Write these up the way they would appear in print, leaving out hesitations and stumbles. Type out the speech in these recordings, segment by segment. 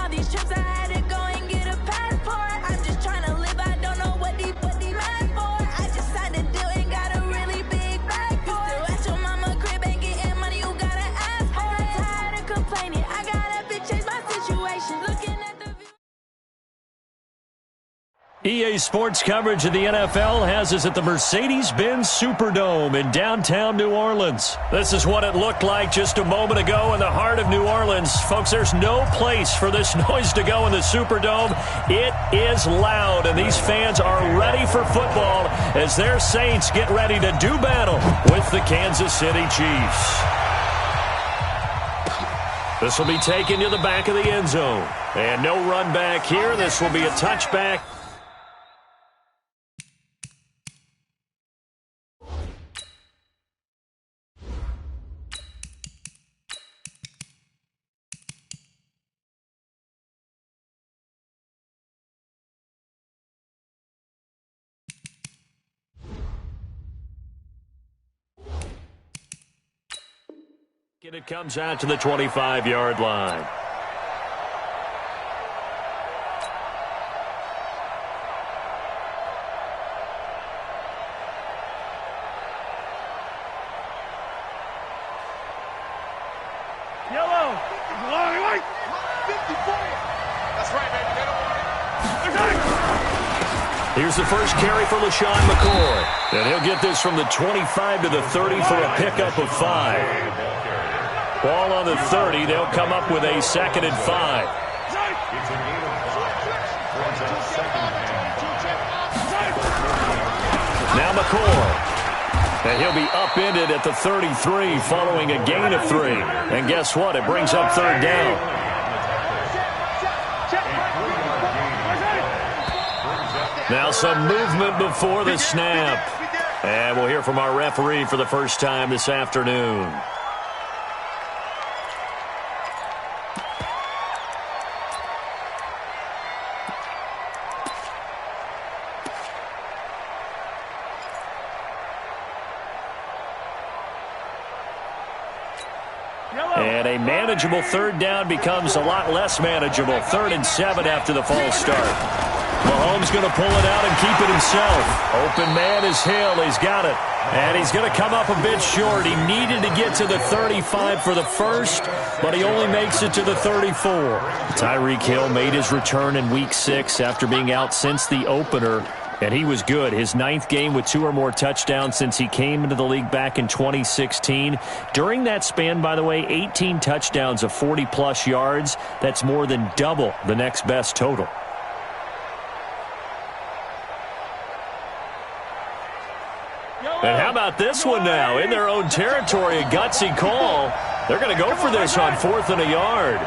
all these trips, I had to go and get a passport. I'm just trying to live, I don't know what they mad for. I just signed a deal and got a really big bag for it. At your mama crib ain't getting money, you gotta ask for it. I'm tired of complaining, I gotta big change my situation. Looking at the view. EA Sports coverage of the NFL has us at the Mercedes-Benz Superdome in downtown New Orleans. This is what it looked like just a moment ago in the heart of New Orleans. Folks, there's no place for this noise to go in the Superdome. It is loud, and these fans are ready for football as their Saints get ready to do battle with the Kansas City Chiefs. This will be taken to the back of the end zone. And no run back here. This will be a touchback. And it comes out to the 25-yard line. Yellow. Long right. 54. That's right, baby. They don't want it. Here's the first carry for LaShawn McCoy. And he'll get this from the 25 to the 30 for a pickup of 5. Ball on the 30. They'll come up with a 2nd and 5. Now McCoy. And he'll be upended at the 33 following a gain of 3. And guess what? It brings up 3rd down. Now some movement before the snap. And we'll hear from our referee for the first time this afternoon. And a manageable 3rd down becomes a lot less manageable. 3rd and 7 after the false start. Mahomes going to pull it out and keep it himself. Open man is Hill. He's got it. And he's going to come up a bit short. He needed to get to the 35 for the first, but he only makes it to the 34. Tyreek Hill made his return in Week 6 after being out since the opener. And he was good. His 9th game with 2 or more touchdowns since he came into the league back in 2016. During that span, by the way, 18 touchdowns of 40-plus yards. That's more than double the next best total. And how about this one now? In their own territory, a gutsy call. They're going to go for this on 4th and a yard.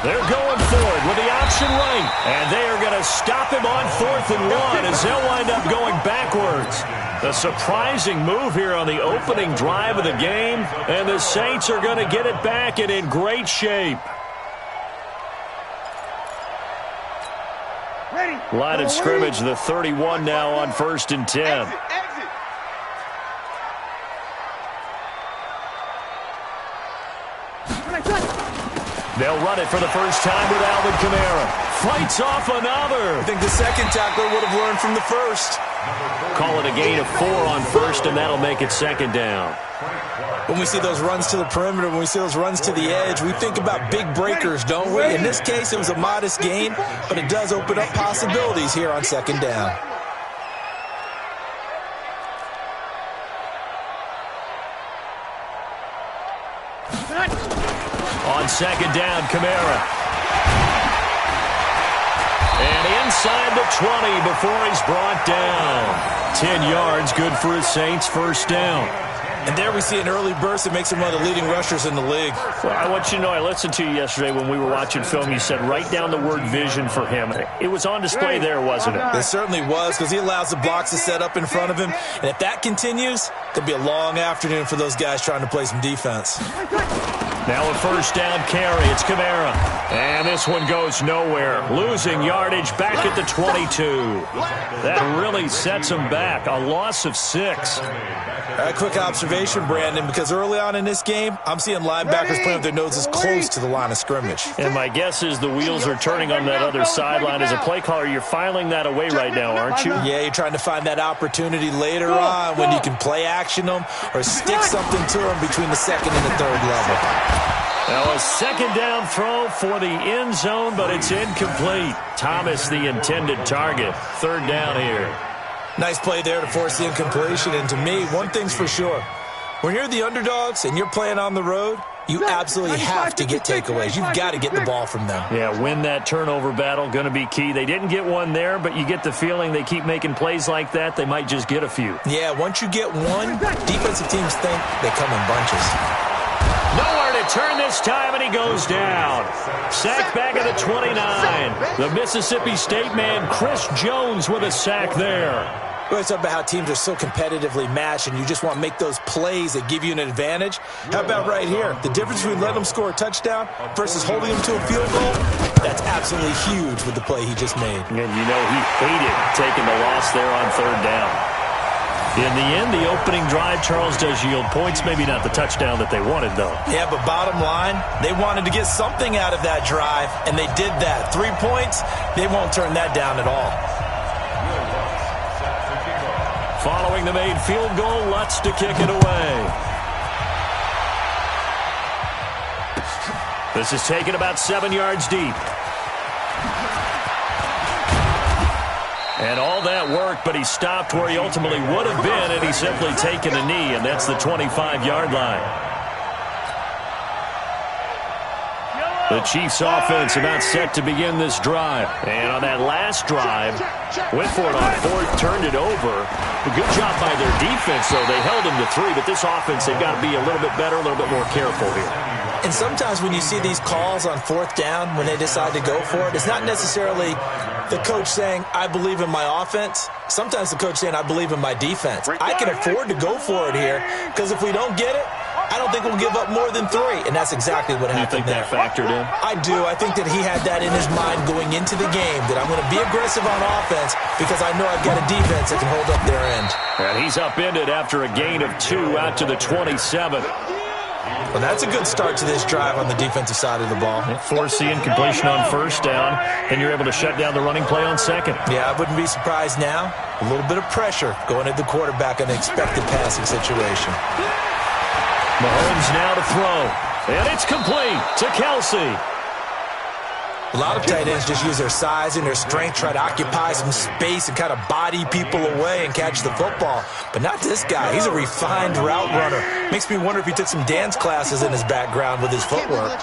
They're going for it with the option right. And they are going to stop him on 4th and 1 as they'll wind up going backwards. A surprising move here on the opening drive of the game. And the Saints are going to get it back and in great shape. Line of scrimmage, the 31 now on 1st and 10. They'll run it for the first time with Alvin Kamara. Fights off another. I think the second tackler would have learned from the first. Call it a gain of 4 on 1st, and that'll make it 2nd down. When we see those runs to the perimeter, when we see those runs to the edge, we think about big breakers, don't we? In this case, it was a modest gain, but it does open up possibilities here on 2nd down. On 2nd down, Kamara. And inside the 20 before he's brought down. 10 yards, good for his Saints, 1st down. And there we see an early burst that makes him one of the leading rushers in the league. Well, I want you to know, I listened to you yesterday when we were watching film. You said write down the word vision for him. It was on display there, wasn't it? It certainly was, because he allows the blocks to set up in front of him. And if that continues, it'll be a long afternoon for those guys trying to play some defense. Now a first down carry. It's Gbenga. And this one goes nowhere. Losing yardage back at the 22. That really sets them back. A loss of 6. A quick observation, Brandon, because early on in this game, I'm seeing linebackers playing with their noses close to the line of scrimmage. And my guess is the wheels are turning on that other sideline. As a play caller, you're filing that away right now, aren't you? Yeah, you're trying to find that opportunity later on when you can play action them or stick something to them between the second and the third level. Now a second down throw for the end zone, but it's incomplete. Thomas, the intended target. Third down here. Nice play there to force the incompletion. And to me, one thing's for sure. When you're the underdogs and you're playing on the road, you absolutely have to get takeaways. You've got to get the ball from them. Yeah, win that turnover battle, going to be key. They didn't get one there, but you get the feeling they keep making plays like that, they might just get a few. Yeah, once you get one, defensive teams think they come in bunches. Nowhere to turn this time, and he goes down. Sack back at the 29. The Mississippi State man, Chris Jones, with a sack there. We always talk about how teams are so competitively matched and you just want to make those plays that give you an advantage. How about right here? The difference between letting them score a touchdown versus holding them to a field goal, that's absolutely huge with the play he just made. And you know he hated taking the loss there on third down. In the end, the opening drive, Charles, does yield points. Maybe not the touchdown that they wanted, though. Yeah, but bottom line, they wanted to get something out of that drive, and they did that. 3 points, they won't turn that down at all. Following the made field goal, Lutz to kick it away. This is taken about 7 yards deep. And all that work, but he stopped where he ultimately would have been, and he's simply taken a knee, and that's the 25-yard line. The Chiefs' offense about set to begin this drive. And on that last drive, went for it on fourth, turned it over. A good job by their defense, though. They held him to 3, but this offense, they've got to be a little bit better, a little bit more careful here. And sometimes when you see these calls on fourth down, when they decide to go for it, it's not necessarily the coach saying, I believe in my offense. Sometimes the coach saying, I believe in my defense. I can afford to go for it here because if we don't get it, I don't think we'll give up more than 3. And that's exactly what happened there. You think that factored in? I do. I think that he had that in his mind going into the game, that I'm going to be aggressive on offense because I know I've got a defense that can hold up their end. And he's upended after a gain of 2 out to the 27. Well, that's a good start to this drive on the defensive side of the ball. Force the incompletion on first down, and you're able to shut down the running play on second. Yeah, I wouldn't be surprised now. A little bit of pressure going at the quarterback in an expected passing situation. Mahomes now to throw, and it's complete to Kelsey. A lot of tight ends just use their size and their strength, try to occupy some space and kind of body people away and catch the football. But not this guy. He's a refined route runner. Makes me wonder if he took some dance classes in his background with his footwork. On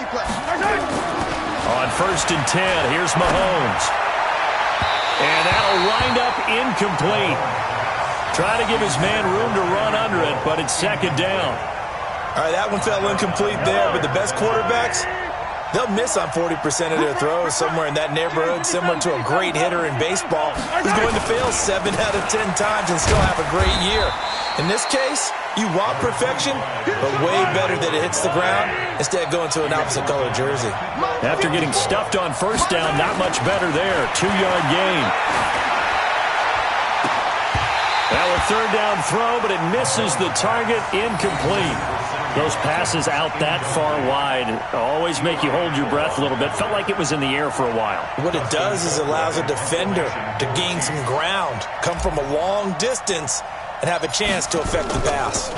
first and 10, here's Mahomes. And that'll wind up incomplete. Try to give his man room to run under it, but it's second down. All right, that one fell incomplete there, but the best quarterbacks, they'll miss on 40% of their throws, somewhere in that neighborhood, similar to a great hitter in baseball who's going to fail 7 out of 10 times and still have a great year. In this case, you want perfection, but way better that it hits the ground instead of going to an opposite color jersey. After getting stuffed on first down, not much better there. 2-yard gain. Now a third down throw, but it misses the target, incomplete. Those passes out that far wide always make you hold your breath a little bit. Felt like it was in the air for a while. What it does is it allows a defender to gain some ground, come from a long distance, and have a chance to affect the pass.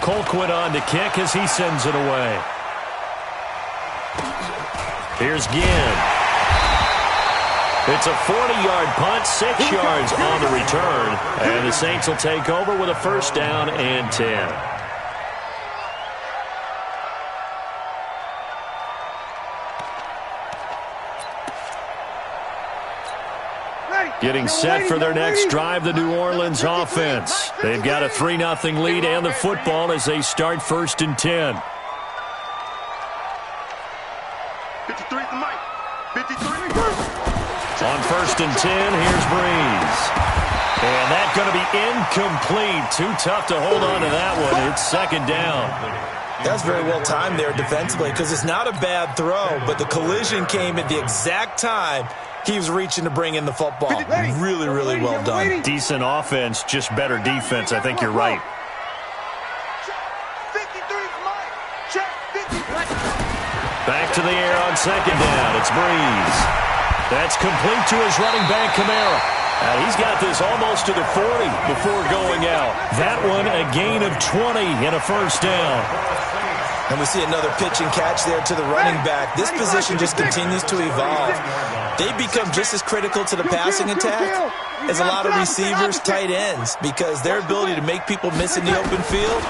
Colquitt on to kick as he sends it away. Here's Ginn. It's a 40-yard punt, 6 yards on the return. And the Saints will take over with a first down and 10. Getting set for their next drive, the New Orleans offense. They've got a 3-0 lead and the football as they start first and 10. 53 at the mic. 53. On first and 10, here's Breeze. And that's going to be incomplete. Too tough to hold on to that one. It's second down. That's very well timed there defensively because it's not a bad throw, but the collision came at the exact time he was reaching to bring in the football. Really, really well done. Decent offense, just better defense. I think you're right. Back to the air on second down. It's Breeze. That's complete to his running back, Kamara. He's got this almost to the 40 before going out. That one a gain of 20 and a first down. And we see another pitch and catch there to the running back. This position just continues to evolve. They become just as critical to the passing attack as a lot of receivers, tight ends, because their ability to make people miss in the open field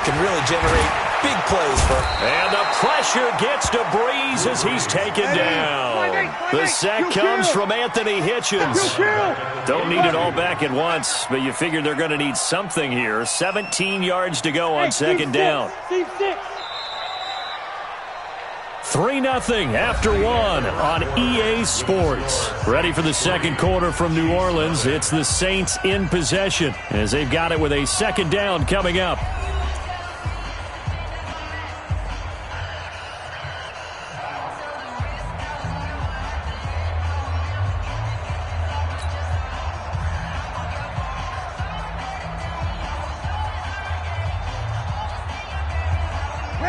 can really generate big plays for them. And the pressure gets to Breeze as he's taken down. The sack comes from Anthony Hitchens. Don't need it all back at once, but you figure they're going to need something here. 17 yards to go on second down. 3-0 after one on EA Sports. Ready for the second quarter from New Orleans. It's the Saints in possession as they've got it with a second down coming up.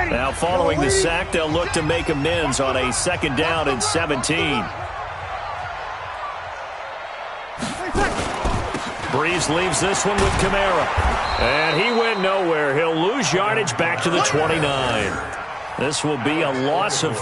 Now, following the sack, they'll look to make amends on a second down and 17. Breeze leaves this one with Kamara. And he went nowhere. He'll lose yardage back to the 29. This will be a loss of...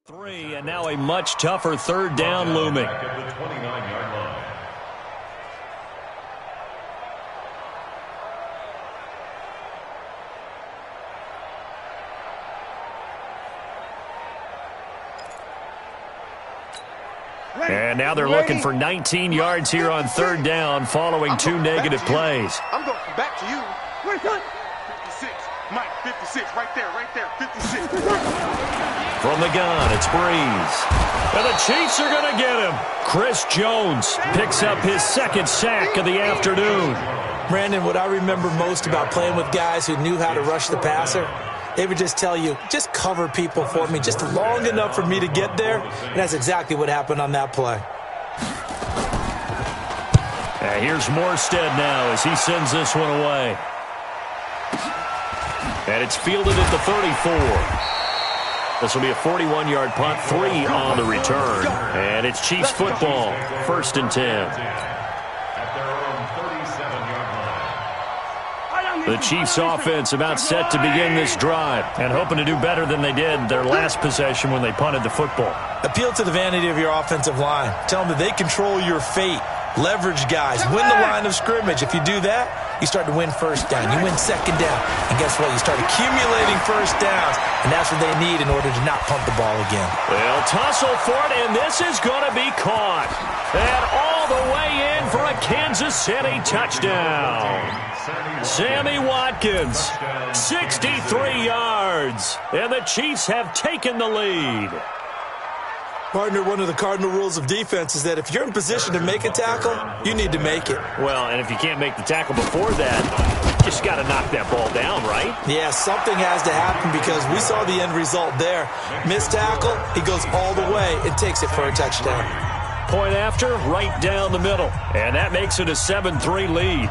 Three, and now a much tougher third down looming. And now they're looking for 19 yards here on third down following two negative plays. I'm going back to you. 56. Mike, 56. Right there, 56. From the gun, it's Breeze. And the Chiefs are going to get him. Chris Jones picks up his second sack of the afternoon. Brandon, what I remember most about playing with guys who knew how to rush the passer, they would just tell you, just cover people for me, just long enough for me to get there. And that's exactly what happened on that play. And here's Morstead now as he sends this one away. And it's fielded at the 34. This will be a 41-yard punt, 3 on the return. And it's Chiefs football, 1st and 10. The Chiefs offense about set to begin this drive and hoping to do better than they did their last possession when they punted the football. Appeal to the vanity of your offensive line. Tell them that they control your fate. Leverage guys. Win the line of scrimmage. If you do that, you start to win first down. You win second down. And guess what? You start accumulating first downs. And that's what they need in order to not punt the ball again. They'll tussle for it, and this is going to be caught. And all the way in for a Kansas City touchdown. Sammy Watkins, 63 yards. And the Chiefs have taken the lead. Partner, one of the cardinal rules of defense is that if you're in position to make a tackle, you need to make it. Well, and if you can't make the tackle before that, you just got to knock that ball down, right? Yeah, something has to happen because we saw the end result there. Missed tackle, he goes all the way and takes it for a touchdown. Point after, right down the middle. And that makes it a 7-3 lead.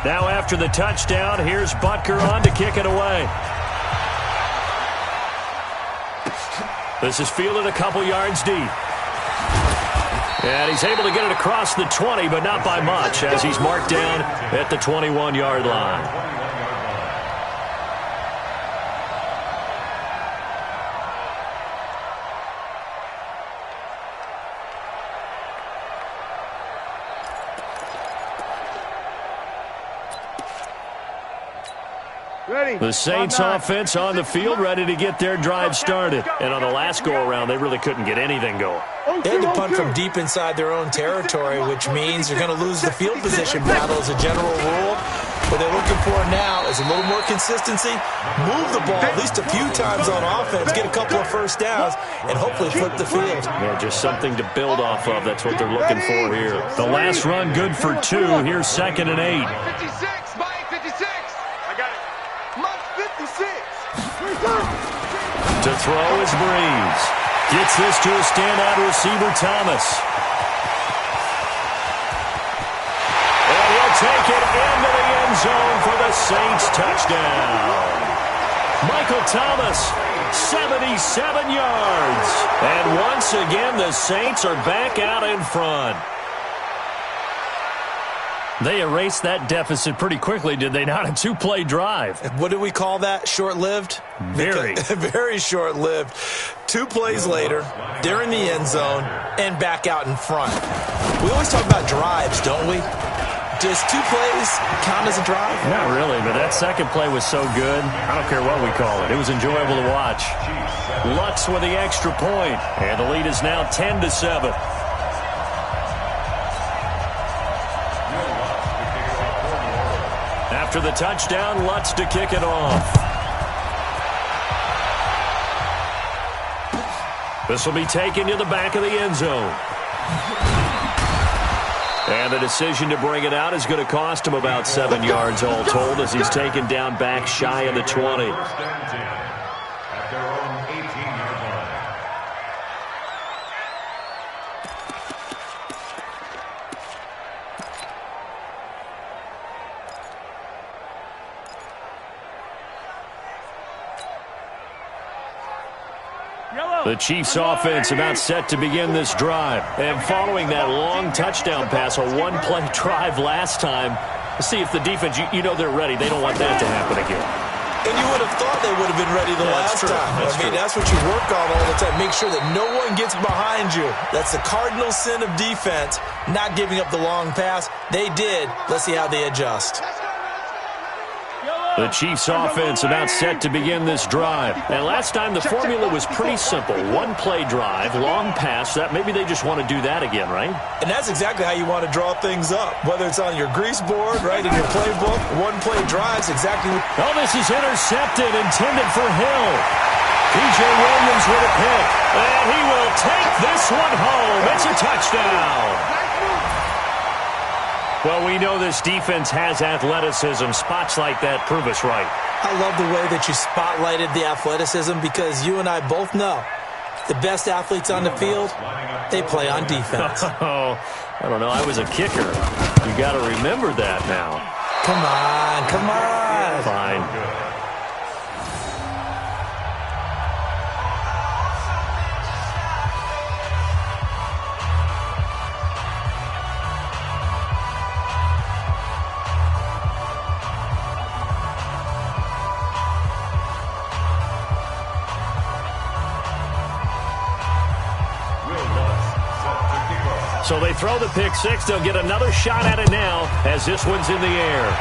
Now after the touchdown, here's Butker on to kick it away. This is fielded a couple yards deep. And he's able to get it across the 20, but not by much, as he's marked down at the 21-yard line. The Saints offense on the field, ready to get their drive started. And on the last go-around, they really couldn't get anything going. They had to punt from deep inside their own territory, which means they're going to lose the field position battle as a general rule. What they're looking for now is a little more consistency, move the ball at least a few times on offense, get a couple of first downs, and hopefully flip the field. Yeah, just something to build off of. That's what they're looking for here. The last run good for 2. Here's 2nd and 8. 56, Mike, 56. I got it. Mike, 56. To throw is Breeze. Gets this to a standout receiver, Thomas. And he'll take it into the end zone for the Saints touchdown. Michael Thomas, 77 yards. And once again, the Saints are back out in front. They erased that deficit pretty quickly, did they not? A 2-play drive. What do we call that? Short-lived? Very. Very short-lived. 2 plays later, they're in the end zone, and back out in front. We always talk about drives, don't we? Does 2 plays count as a drive? Not really, but that second play was so good. I don't care what we call it. It was enjoyable to watch. Lutz with the extra point, and the lead is now 10-7. After the touchdown, Lutz to kick it off. This will be taken to the back of the end zone. And the decision to bring it out is going to cost him about 7 yards all told as he's taken down back shy of the 20. The Chiefs offense about set to begin this drive. And following that long touchdown pass, a 1-play drive last time, let's see if the defense, you know they're ready. They don't want that to happen again. And you would have thought they would have been ready the last time. That's what you work on all the time. Make sure that no one gets behind you. That's the cardinal sin of defense, not giving up the long pass. They did. Let's see how they adjust. The Chiefs offense about set to begin this drive. And last time the formula was pretty simple. 1-play drive, long pass. That maybe they just want to do that again, right? And that's exactly how you want to draw things up. Whether it's on your grease board, right, in your playbook, 1-play drives, exactly what... Oh, this is intercepted, intended for Hill. P.J. Williams with a pick. And he will take this one home. It's a touchdown. Well, we know this defense has athleticism. Spots like that prove us right. I love the way that you spotlighted the athleticism because you and I both know the best athletes on the field, they play on defense. Oh, I don't know. I was a kicker. You got to remember that now. Come on, come on. Fine. So they throw the pick six. They'll get another shot at it now as this one's in the air.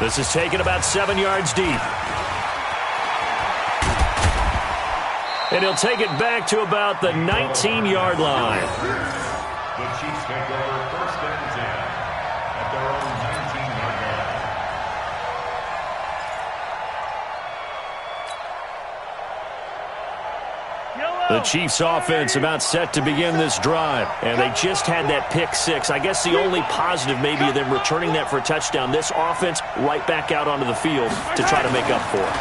This is taken about 7 yards deep. And he'll take it back to about the 19-yard line. The Chiefs take over 1st and 10 at their own 19-yard line. The Chiefs offense about set to begin this drive. And they just had that pick six. I guess the only positive maybe of them returning that for a touchdown. This offense right back out onto the field to try to make up for it.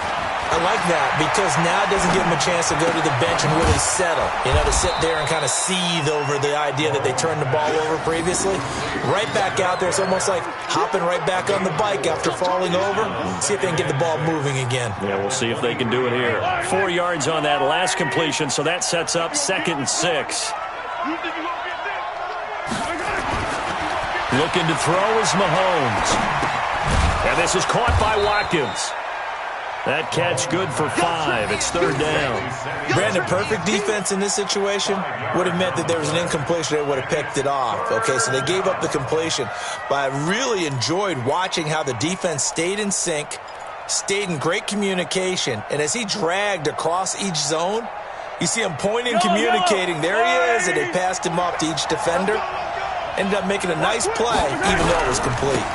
I like that because now it doesn't give them a chance to go to the bench and really settle. You know, to sit there and kind of seethe over the idea that they turned the ball over previously. Right back out there. It's almost like hopping right back on the bike after falling over. See if they can get the ball moving again. Yeah, we'll see if they can do it here. 4 yards on that last completion, so that sets up 2nd and 6. Looking to throw is Mahomes. And this is caught by Watkins. That catch good for 5. It's 3rd down. Brandon, perfect defense in this situation would have meant that there was an incompletion. They would have picked it off. Okay, so they gave up the completion. But I really enjoyed watching how the defense stayed in sync, stayed in great communication. And as he dragged across each zone, you see him pointing, communicating. There he is, and they passed him off to each defender. Ended up making a nice play, even though it was complete.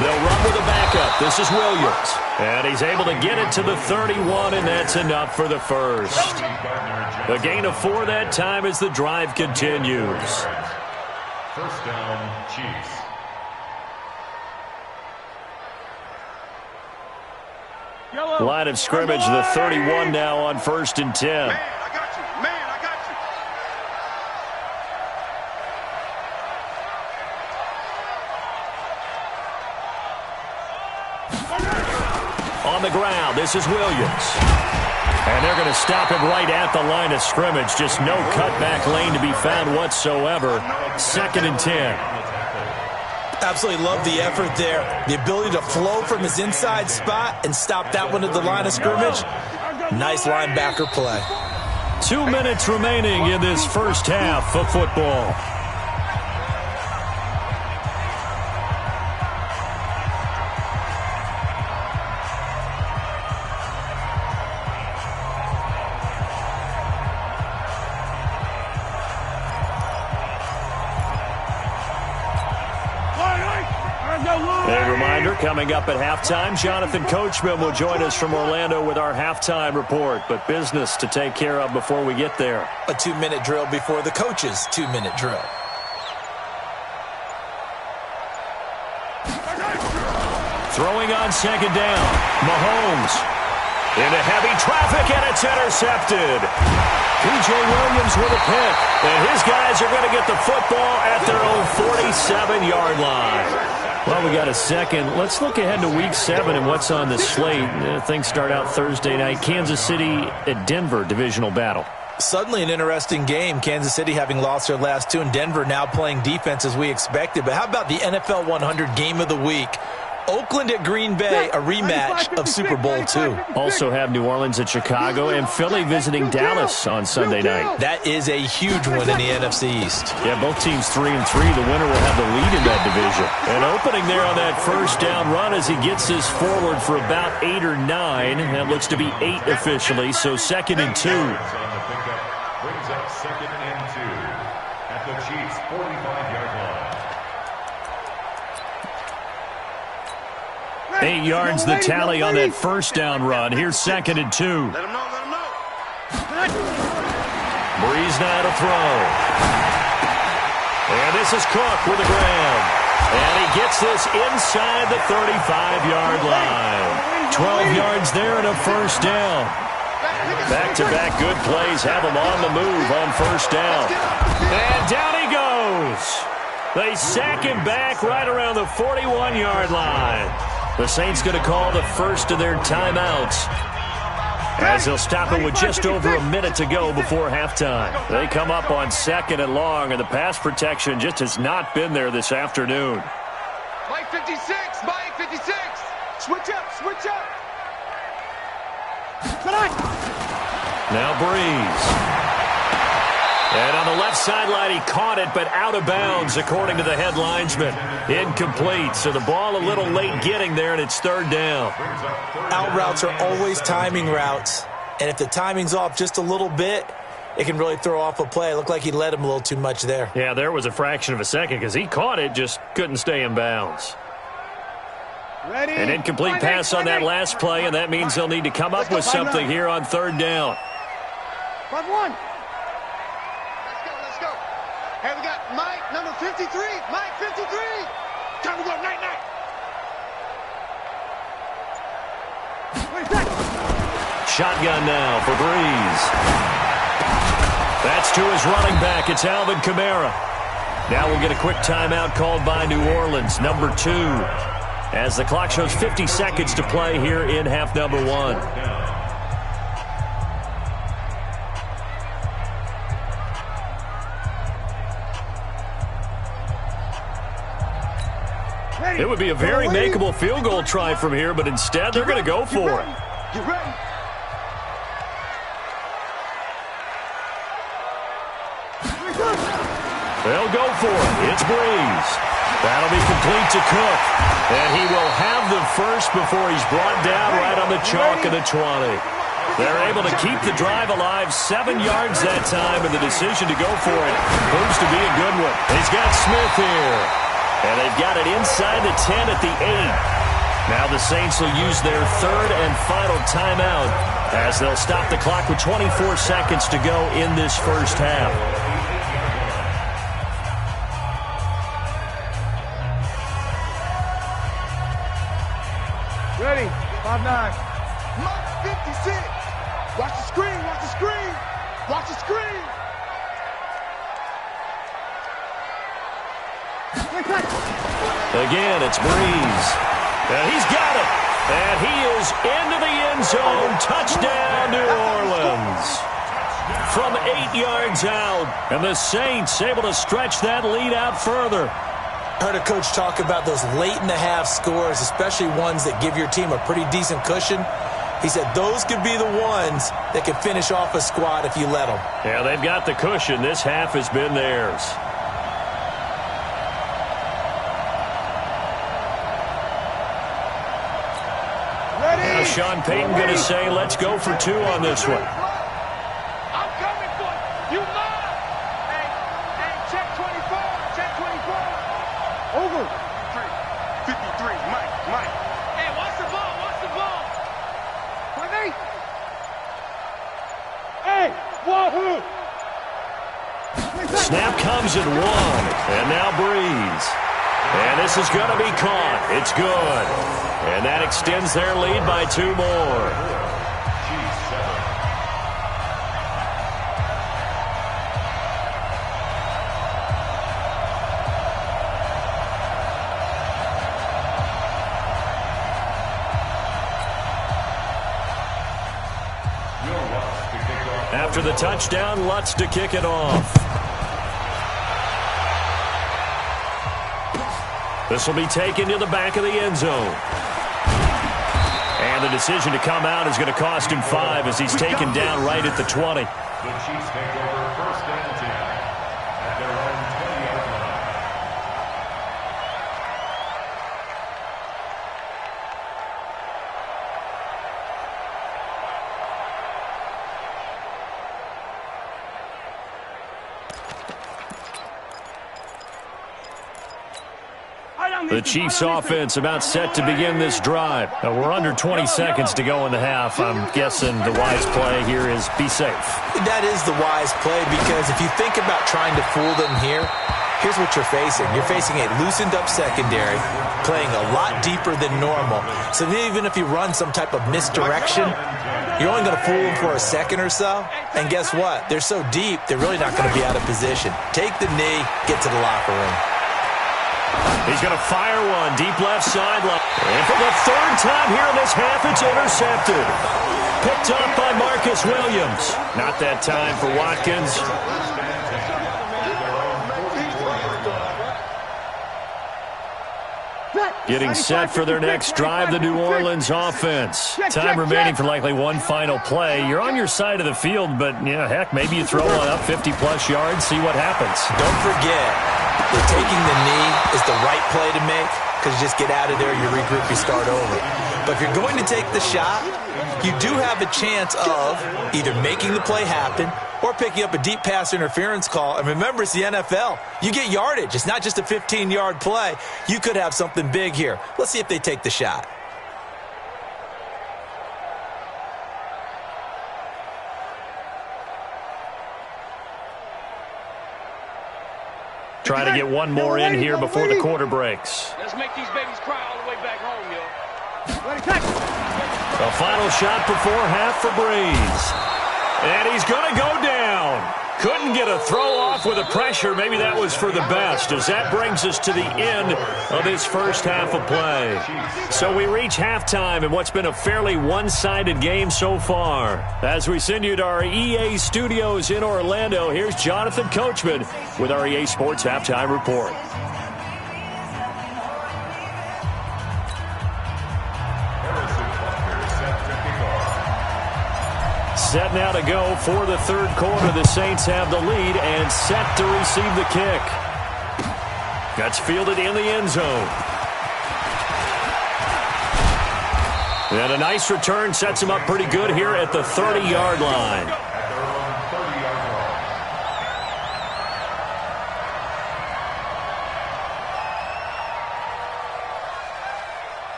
They'll run with a backup. This is Williams. And he's able to get it to the 31, and that's enough for the first. A gain of 4 that time as the drive continues. 1st down, Chiefs. Line of scrimmage, the 31 now on 1st and 10. Man, I got you. Man, I got you. On the ground, this is Williams. And they're going to stop him right at the line of scrimmage. Just no cutback lane to be found whatsoever. 2nd and 10. Absolutely love the effort there. The ability to flow from his inside spot and stop that one at the line of scrimmage. Nice linebacker play. 2 minutes remaining in this first half of football. A reminder, coming up at halftime, Jonathan Coachman will join us from Orlando with our halftime report. But business to take care of before we get there. A 2-minute drill before the coach's 2-minute drill. Throwing on 2nd down. Mahomes into heavy traffic, and it's intercepted. P.J. Williams with a pick. And his guys are going to get the football at their own 47-yard line. Well, we got a second. Let's look ahead to Week 7 and what's on the slate. Things start out Thursday night. Kansas City at Denver, divisional battle. Suddenly an interesting game. Kansas City having lost their last 2, and Denver now playing defense as we expected. But how about the NFL 100 game of the week? Oakland at Green Bay, a rematch of Super Bowl II. Also have New Orleans at Chicago and Philly visiting Dallas on Sunday night. That is a huge one in the NFC East. Yeah, both teams 3-3. The winner will have the lead in that division. And opening there on that first down run as he gets this forward for about 8 or 9. That looks to be 8 officially, so 2nd and 2. Brings up 2nd and 2 at the Chiefs' 45-yard line. 8 yards the tally on that first down run. Here's 2nd and 2. Let him know, let him know. Breeze now to throw. And this is Cook with a grab. And he gets this inside the 35-yard line. 12 yards there and a first down. Back-to-back good plays have him on the move on first down. And down he goes. They sack him back right around the 41-yard line. The Saints going to call the first of their timeouts, as they'll stop it with just over a minute to go before halftime. They come up on 2nd and long, and the pass protection just has not been there this afternoon. Mike 56, Mike 56. Switch up, switch up. Now Breeze. And on the left sideline, he caught it, but out of bounds, according to the head linesman. Incomplete, so the ball a little late getting there, and it's 3rd down. Out routes are always timing routes, and if the timing's off just a little bit, it can really throw off a play. It looked like he let him a little too much there. Yeah, there was a fraction of a second because he caught it, just couldn't stay in bounds. Ready? An incomplete pass on that last play, and that means they'll need to come up with something here on 3rd down. 5-1. Let's go. Hey, we got Mike, number 53. Mike, 53. Time to go, night. Shotgun now for Breeze. That's to his running back. It's Alvin Kamara. Now we'll get a quick timeout called by New Orleans, number 2, as the clock shows 50 seconds to play here in half number 1. It would be a very makeable field goal try from here, but instead they're going to go for it. Get ready. They'll go for it. It's Breeze. That'll be complete to Cook. And he will have the first before he's brought down right on the chalk of the 20. They're able to keep the drive alive, 7 yards that time, and the decision to go for it proves to be a good one. He's got Smith here. And they've got it inside the 10 at the 8. Now the Saints will use their 3rd and final timeout, as they'll stop the clock with 24 seconds to go in this first half. Ready? 5-9. Mike 56. Watch the screen. Watch the screen. Watch the screen. Again, it's Breeze. And he's got it. And he is into the end zone. Touchdown, New Orleans. From 8 yards out. And the Saints able to stretch that lead out further. Heard a coach talk about those late-in-the-half scores, especially ones that give your team a pretty decent cushion. He said those could be the ones that can finish off a squad if you let them. Yeah, they've got the cushion. This half has been theirs. Now Sean Payton going to say, let's go for 2 on this one. I'm coming for you. You mine. Hey, check 24. Check 24. Over. 53. Mike. Hey, watch the ball. Watch the ball. Quickly. Hey, wahoo. Snap comes at 1. And now Breeze. And this is going to be caught. It's good. And that extends their lead by 2 more. After the touchdown, Lutz to kick it off. This will be taken to the back of the end zone. And the decision to come out is going to cost him 5 as he's taken down right at the 20. The Chiefs take over 1st and 10 at their own 20-yard line. The Chiefs offense about set to begin this drive. We're under 20 seconds to go in the half. I'm guessing the wise play here is be safe. That is the wise play, because if you think about trying to fool them here, Here's what you're facing. You're facing a loosened-up secondary, playing a lot deeper than normal. So even if you run some type of misdirection, you're only going to fool them for a second or so. And guess what? They're so deep, they're really not going to be out of position. Take the knee, get to the locker room. He's going to fire one deep left sideline. And for the third time here in this half, it's intercepted. Picked up by Marcus Williams. Not that time for Watkins. Getting set for their next drive, the New Orleans offense. Time remaining for likely one final play. You're on your side of the field, but, heck, maybe you throw one up 50-plus yards, see what happens. Don't forget that taking the knee is the right play to make, because you just get out of there, you regroup, you start over. But if you're going to take the shot, you do have a chance of either making the play happen or picking up a deep pass interference call. And remember, it's the NFL. You get yardage. It's not just a 15-yard play. You could have something big here. Let's see if they take the shot. Trying to get one more in here before the quarter breaks. Let's make these babies cry all the way back home, yo. The final shot before half for Breeze. And he's going to go down. Couldn't get a throw off with the pressure. Maybe that was for the best, as that brings us to the end of this first half of play. So we reach halftime in what's been a fairly one-sided game so far. As we send you to our EA studios in Orlando, here's Jonathan Coachman with our EA Sports Halftime Report. Set now to go for the third quarter. The Saints have the lead and set to receive the kick. That's fielded in the end zone. And a nice return sets him up pretty good here at the 30-yard line.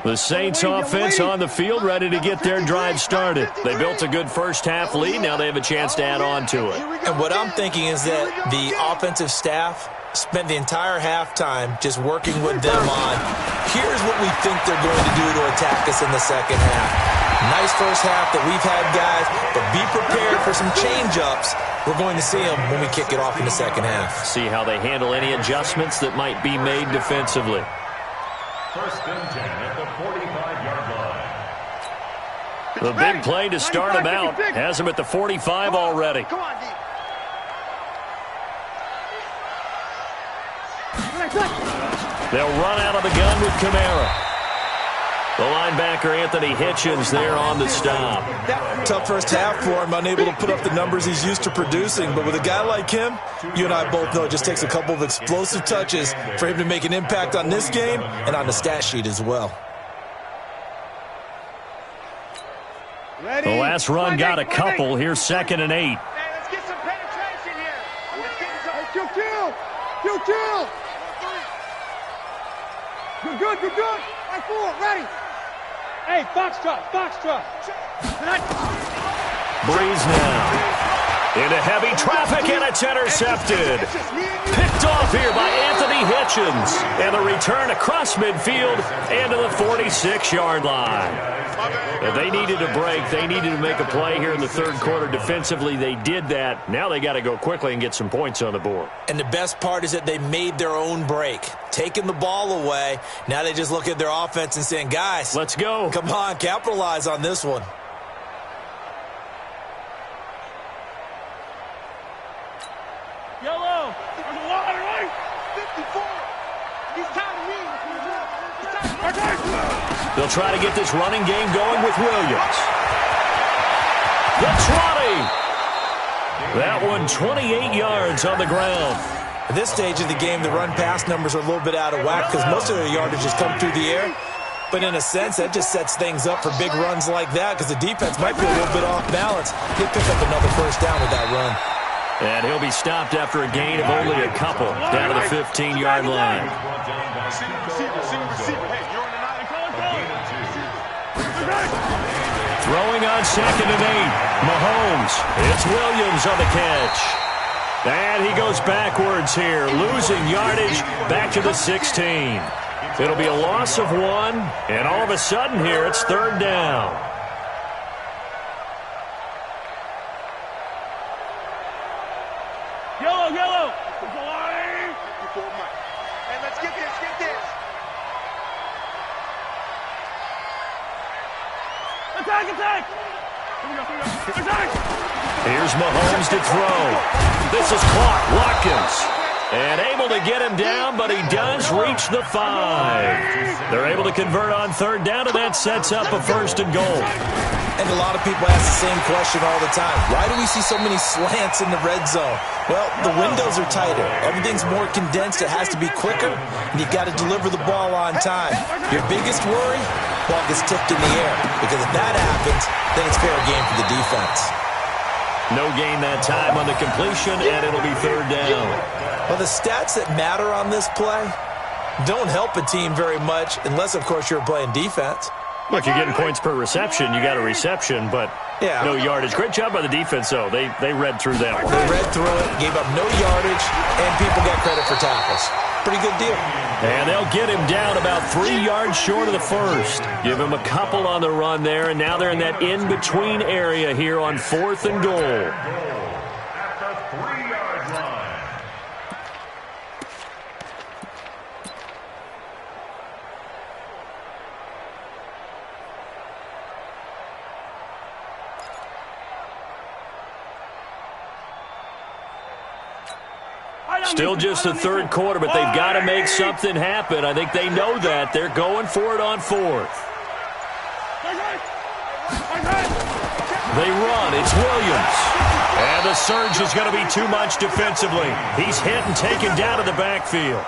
The Saints offense on the field, ready to get their drive started. They built a good first half lead. Now they have a chance to add on to it. And what I'm thinking is that the offensive staff spent the entire halftime just working with them on, here's what we think they're going to do to attack us in the second half. Nice first half that we've had, guys, but be prepared for some change-ups. We're going to see them when we kick it off in the second half. See how they handle any adjustments that might be made defensively. First and 10 at the 45-yard line. The big play to start him out has him at the 45 already. Come on, D. They'll run out of the gun with Kamara. The linebacker, Anthony Hitchens, there on the stop. Tough first half for him, unable to put up the numbers he's used to producing. But with a guy like him, you and I both know it just takes a couple of explosive touches for him to make an impact on this game and on the stat sheet as well. The last run got a couple. Here's 2nd and 8. Hey, let's get some penetration here. Let's get some. Kill. Good. Right forward, ready. Hey, foxtrot. Breeze now. Into heavy traffic, and it's intercepted. Picked off here by Anthony Hitchens. And the return across midfield and to the 46-yard line. If they needed a break, they needed to make a play here in the third quarter defensively. They did that. Now they got to go quickly and get some points on the board. And the best part is that they made their own break, taking the ball away. Now they just look at their offense and saying, guys, let's go. Come on, capitalize on this one. Yellow. There's a lot, right? 54. He's counting me. They'll try to get this running game going with Williams. The 20. That one 28 yards on the ground. At this stage of the game, the run-pass numbers are a little bit out of whack because most of their yardage has come through the air. But in a sense, that just sets things up for big runs like that because the defense might be a little bit off balance. He'll pick up another first down with that run. And he'll be stopped after a gain of only a couple down to the 15-yard line. Throwing on 2nd and 8. Mahomes. It's Williams on the catch. And he goes backwards here, losing yardage back to the 16. It'll be a loss of 1, and all of a sudden here it's 3rd down. Yellow. And let's get this. Attack. Here's Mahomes to throw. This is caught. Watkins. And able to get him down, but he does reach the 5. They're able to convert on 3rd down, and that sets up a 1st and goal. And a lot of people ask the same question all the time. Why do we see so many slants in the red zone? Well, the windows are tighter. Everything's more condensed. It has to be quicker, and you've got to deliver the ball on time. Your biggest worry? Ball gets tipped in the air. Because if that happens, then it's fair game for the defense. No gain that time on the completion, and it'll be 3rd down. Well, the stats that matter on this play don't help a team very much unless, of course, you're playing defense. Look, you're getting points per reception. You got a reception, but no yardage. Great job by the defense, though. They read through that. They read through it, gave up no yardage, and people got credit for tackles. Pretty good deal. And they'll get him down about 3 yards short of the 1st. Give him a couple on the run there, and now they're in that in-between area here on 4th and goal. At the 3-yard line. Still just the 3rd quarter, but they've got to make something happen. I think they know that. They're going for it on 4th. They run. It's Williams. And the surge is going to be too much defensively. He's hit and taken down to the backfield.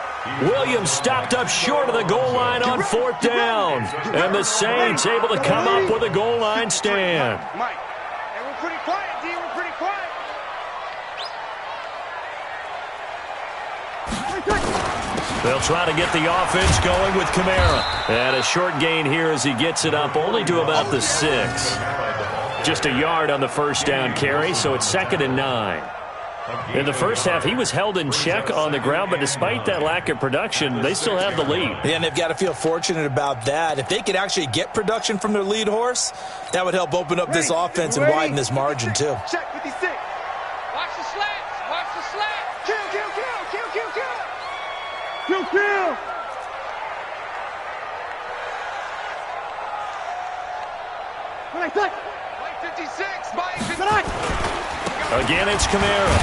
Williams stopped up short of the goal line on 4th down. And the Saints able to come up with a goal line stand. Mike, and we're pretty quiet, D. We're pretty quiet. They'll try to get the offense going with Kamara. And a short gain here as he gets it up only to about the 6. Just a yard on the 1st down carry, so it's 2nd and 9. In the first half, he was held in check on the ground, but despite that lack of production, they still have the lead. Yeah, and they've got to feel fortunate about that. If they could actually get production from their lead horse, that would help open up this offense and widen this margin, too. Check 56. Watch the slats. Watch the slats. Kill. Mike 56. Mike 56. Again, it's Kamara.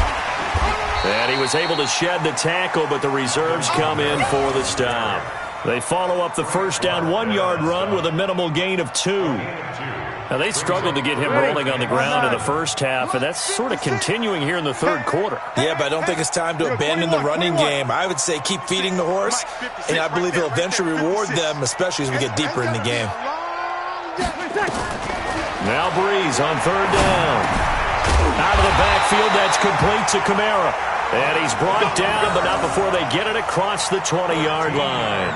And he was able to shed the tackle, but the reserves come in for the stop. They follow up the 1st down 1-yard run with a minimal gain of 2. Now, they struggled to get him rolling on the ground in the first half, and that's sort of continuing here in the 3rd quarter. Yeah, but I don't think it's time to abandon the running game. I would say keep feeding the horse, and I believe he'll eventually reward them, especially as we get deeper in the game. Now Breeze on 3rd down. Out of the backfield, that's complete to Kamara. And he's brought down, but not before they get it across the 20-yard line.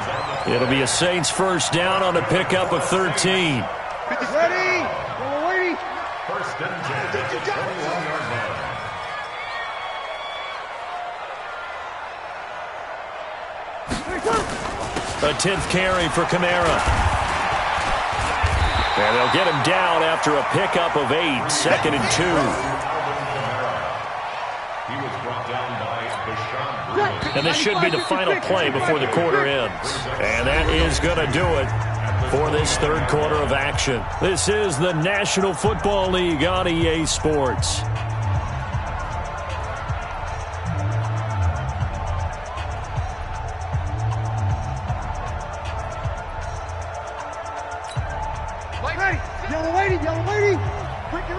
It'll be a Saints 1st down on a pickup of 13. Ready? 1st and 10 at the 21-yard line. A 10th carry for Kamara. And they'll get him down after a pickup of 8, 2nd and 2. He was brought down by Bashan. And this should be the final play before the quarter ends. And that is going to do it for this 3rd quarter of action. This is the National Football League on EA Sports. Yellow lady. Ricky.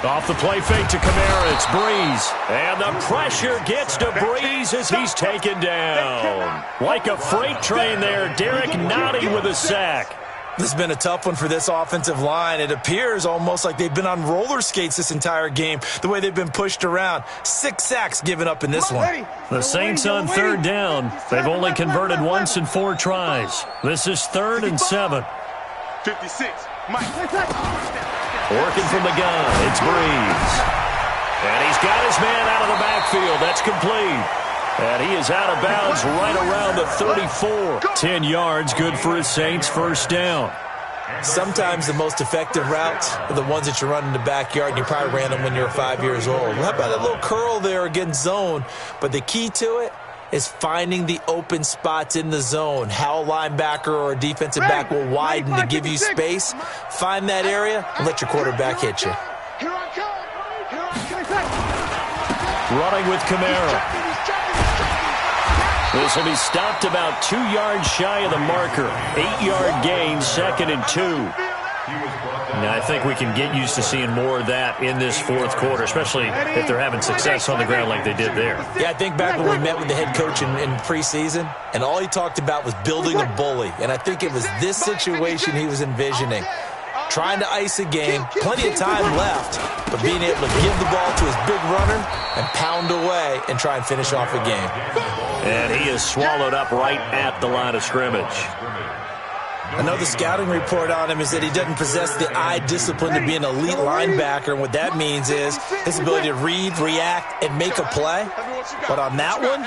Off the play fake to Kamara, it's Breeze. And the pressure gets to Breeze as he's taken down. Like a freight train there, Derek Nottie with a sack. This has been a tough one for this offensive line. It appears almost like they've been on roller skates this entire game, the way they've been pushed around. 6 sacks given up in this one. The Saints on third down. They've only converted once in 4 tries. This is 3rd and 7. 56, Mike. Working from the gun, it's Breeze. And he's got his man out of the backfield. That's complete. And he is out of bounds right around the 34. 10 yards, good for his Saints, first down. Sometimes the most effective routes are the ones that you run in the backyard, and you probably ran them when you were 5 years old. How about that little curl there against zone? But the key to it is finding the open spots in the zone. How a linebacker or a defensive back will widen to give you space. Find that area and let your quarterback hit you. Running with Kamara. This will be stopped about 2 yards shy of the marker. 8-yard gain, 2nd and 2. Now, I think we can get used to seeing more of that in this fourth quarter, especially if they're having success on the ground like they did there. Yeah, I think back when we met with the head coach in preseason, and all he talked about was building a bully. And I think it was this situation he was envisioning. Trying to ice a game, plenty of time left, but being able to give the ball to his big runner and pound away and try and finish off a game. And he is swallowed up right at the line of scrimmage. Another scouting report on him is that he doesn't possess the eye discipline to be an elite linebacker, and what that means is his ability to read, react, and make a play. But on that one,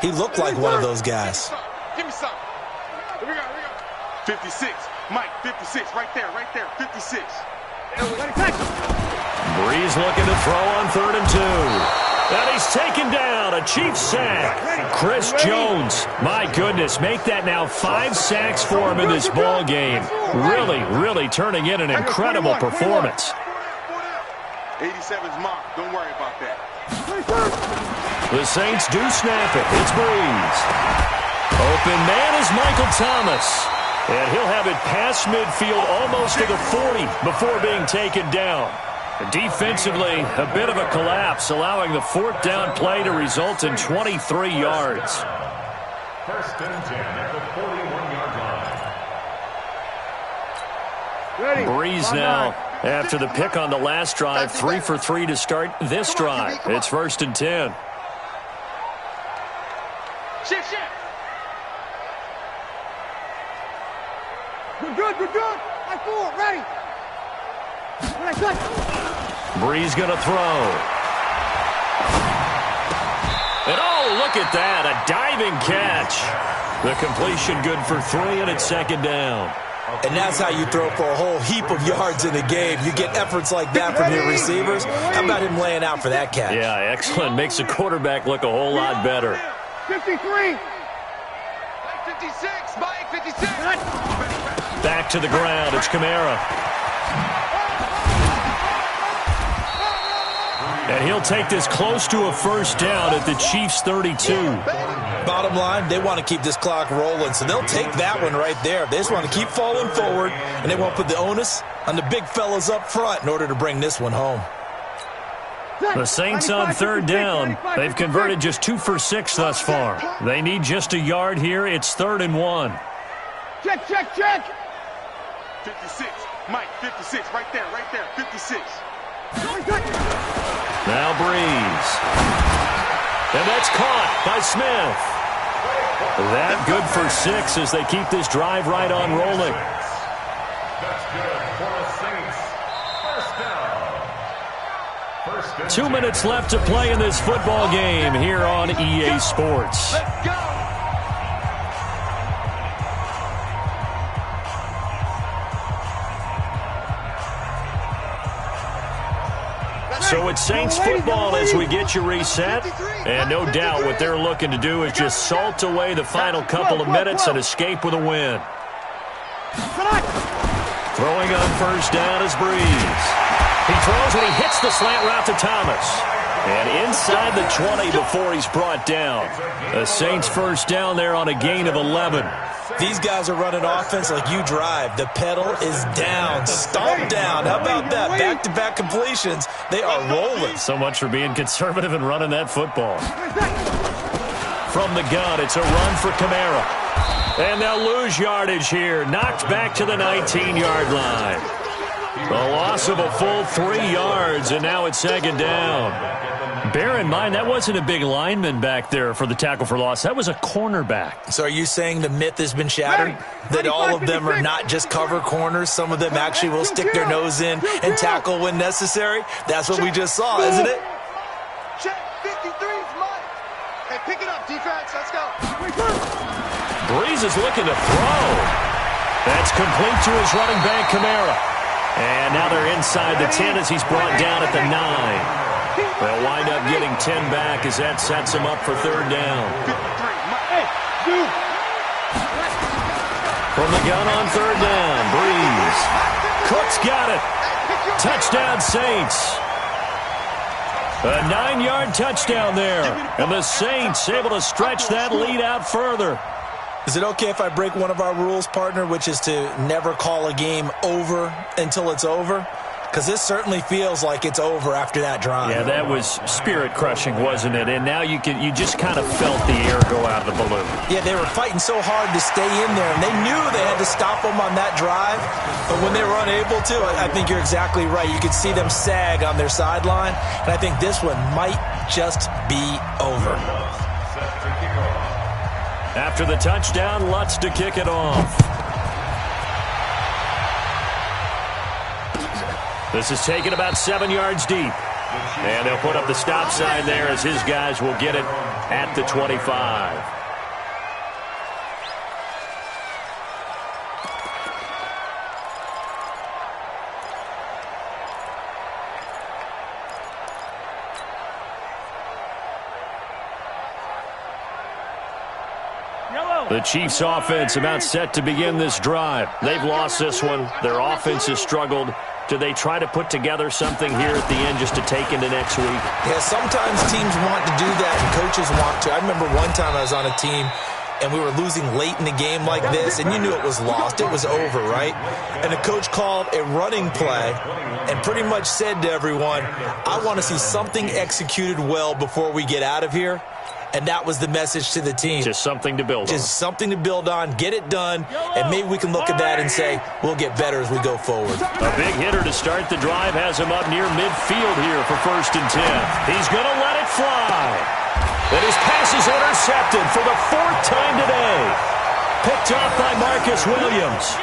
he looked like one of those guys. Give me some. Here we go. 56. Mike, 56, right there, 56. Breeze looking to throw on 3rd and 2. And he's taken down, a Chiefs sack. Chris Jones, my goodness, make that now 5 sacks for him in this ball game. Really turning in an incredible performance. 87's mark, don't worry about that. The Saints do snap it, it's Breeze. Open man is Michael Thomas. And he'll have it past midfield almost to the 40 before being taken down. Defensively, a bit of a collapse, allowing the 4th down play to result in 23 yards. 1st and 10 at the 41-yard line. Breeze now, after the pick on the last drive, 3 for 3 to start this drive. It's 1st and 10. Shift. We're good. I'm full, ready. Breeze gonna throw. And oh, look at that, a diving catch. The completion good for 3, and it's 2nd down. And that's how you throw for a whole heap of yards in a game. You get efforts like that from your receivers. How about him laying out for that catch? Yeah, excellent. Makes the quarterback look a whole lot better. 53. 56, Mike, 56. Back to the ground, it's Kamara. And he'll take this close to a 1st down at the Chiefs' 32. Bottom line, they want to keep this clock rolling, so they'll take that one right there. They just want to keep falling forward, and they won't put the onus on the big fellas up front in order to bring this one home. The Saints on 3rd down. They've converted just 2 for 6 thus far. They need just a yard here. It's 3rd and 1. Check. 56, Mike, 56, right there, 56. Now Breeze. And that's caught by Smith. That good for 6 as they keep this drive right on rolling. That's good for the Saints. 1st down. 2 minutes left to play in this football game here on EA Sports. Let's go. So it's Saints football as we get you reset. And no doubt what they're looking to do is just salt away the final couple of minutes and escape with a win. Throwing on 1st down is Breeze. He throws and he hits the slant route to Thomas. And inside the 20 before he's brought down. The Saints 1st down there on a gain of 11. These guys are running offense like you drive. The pedal is down, stomp down. How about that? Back-to-back completions. They are rolling. So much for being conservative and running that football. From the gun, it's a run for Kamara. And they'll lose yardage here. Knocked back to the 19-yard line. A loss of a full 3 yards, and now it's second down. Bear in mind, that wasn't a big lineman back there for the tackle for loss. That was a cornerback. So are you saying the myth has been shattered? That all of them are not just cover corners? Some of them actually will stick their nose in and tackle when necessary? That's what we just saw, isn't it? Check 53 is mine. Hey, pick it up, defense. Let's go. Breeze is looking to throw. That's complete to his running back, Kamara. And now they're inside the 10 as he's brought down at the 9. They'll wind up getting 10 back as that sets him up for third down. From the gun on third down, Breeze. Cook's got it. Touchdown, Saints. A 9-yard touchdown there. And the Saints able to stretch that lead out further. Is it okay if I break one of our rules, partner, which is to never call a game over until it's over? Because this certainly feels like it's over after that drive. Yeah, that was spirit-crushing, wasn't it? And now you just kind of felt the air go out of the balloon. Yeah, they were fighting so hard to stay in there, and they knew they had to stop them on that drive. But when they were unable to, I think you're exactly right. You could see them sag on their sideline, and I think this one might just be over. After the touchdown, Lutz to kick it off. This is taken about 7 yards deep. And they'll put up the stop sign there as his guys will get it at the 25. The Chiefs' offense about set to begin this drive. They've lost this one. Their offense has struggled. Do they try to put together something here at the end just to take into next week? Yeah, sometimes teams want to do that and coaches want to. I remember one time I was on a team and we were losing late in the game like this, and you knew it was lost. It was over, right? And the coach called a running play and pretty much said to everyone, I want to see something executed well before we get out of here. And that was the message to the team. Just something to build on. Just something to build on, get it done, and maybe we can look at that and say, we'll get better as we go forward. A big hitter to start the drive has him up near midfield here for 1st and 10. He's going to let it fly. And his pass is intercepted for the 4th time today. Picked up by Marcus Williams.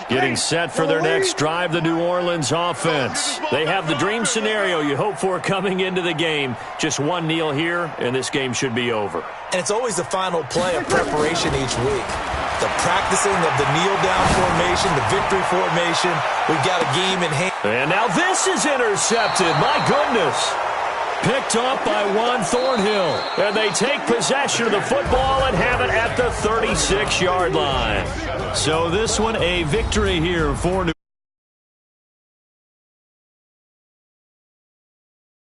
Getting set for their next drive, the New Orleans offense. They have the dream scenario you hope for coming into the game. Just one kneel here, and this game should be over. And it's always the final play of preparation each week. The practicing of the kneel-down formation, the victory formation. We've got a game in hand. And now this is intercepted. My goodness. Picked up by Juan Thornhill. And they take possession of the football and have it at the 36-yard line. So this one a victory here for New